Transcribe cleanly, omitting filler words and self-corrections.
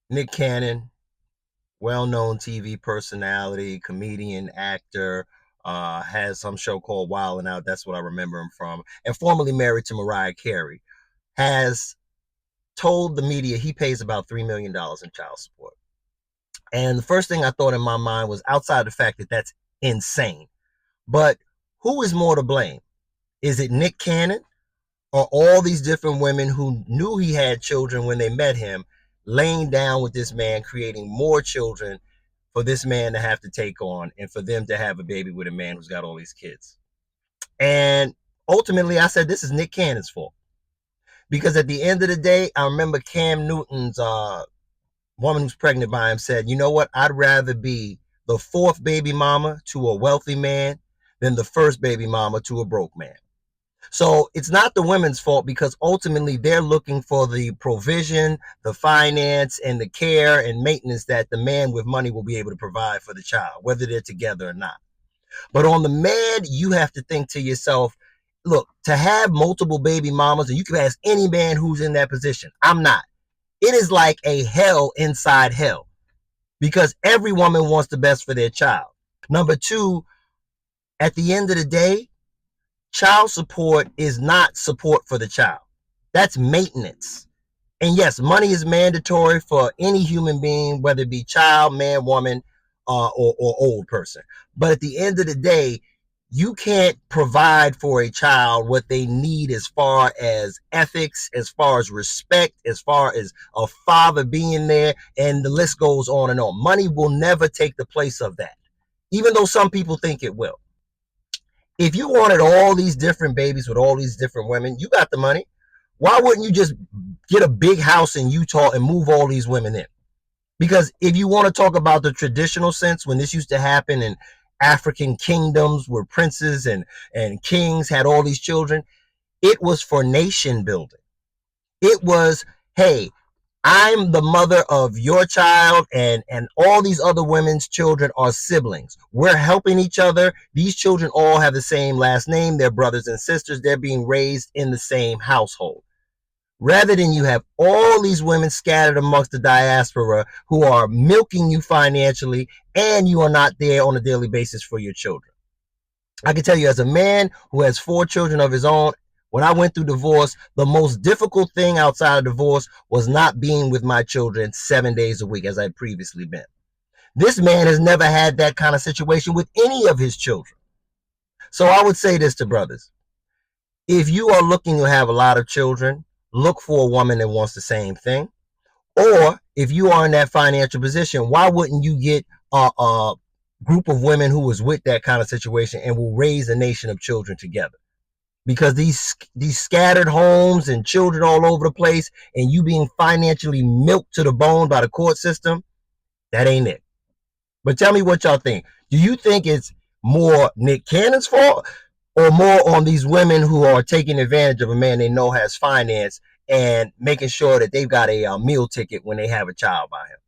Nick Cannon, well-known TV personality, comedian, actor, has some show called Wild and Out. That's what I remember him from. And formerly married to Mariah Carey, has told the media he pays about $3 million in child support. And the first thing I thought in my mind was, outside the fact that that's insane, but who is more to blame? Is it Nick Cannon, or all these different women who knew he had children when they met him, laying down with this man, creating more children for this man to have to take on, and for them to have a baby with a man who's got all these kids? And ultimately, I said, this is Nick Cannon's fault. Because at the end of the day, I remember Cam Newton's woman who's pregnant by him said, you know what? I'd rather be the fourth baby mama to a wealthy man than the first baby mama to a broke man. So it's not the women's fault, because ultimately they're looking for the provision, the finance, and the care and maintenance that the man with money will be able to provide for the child, whether they're together or not. But on the man, you have to think to yourself, look, to have multiple baby mamas, and you can ask any man who's in that position, I'm not. It is like a hell inside hell, because every woman wants the best for their child. Number two, at the end of the day, child support is not support for the child. That's maintenance. And yes, money is mandatory for any human being, whether it be child, man, woman, or old person. But at the end of the day, you can't provide for a child what they need as far as ethics, as far as respect, as far as a father being there, and the list goes on and on. Money will never take the place of that, even though some people think it will. If you wanted all these different babies with all these different women, you got the money. Why wouldn't you just get a big house in Utah and move all these women in? Because if you want to talk about the traditional sense, when this used to happen in African kingdoms where princes and kings had all these children, it was for nation building. It was, hey, I'm the mother of your child, and all these other women's children are siblings. We're helping each other. These children all have the same last name. They're brothers and sisters. They're being raised in the same household. Rather than you have all these women scattered amongst the diaspora who are milking you financially, and you are not there on a daily basis for your children. I can tell you, as a man who has 4 children of his own, when I went through divorce, the most difficult thing outside of divorce was not being with my children 7 days a week, as I had previously been. This man has never had that kind of situation with any of his children. So I would say this to brothers: if you are looking to have a lot of children, look for a woman that wants the same thing. Or if you are in that financial position, why wouldn't you get a group of women who is with that kind of situation and will raise a nation of children together? Because these scattered homes and children all over the place, and you being financially milked to the bone by the court system, that ain't it. But tell me what y'all think. Do you think it's more Nick Cannon's fault, or more on these women who are taking advantage of a man they know has finance and making sure that they've got a meal ticket when they have a child by him?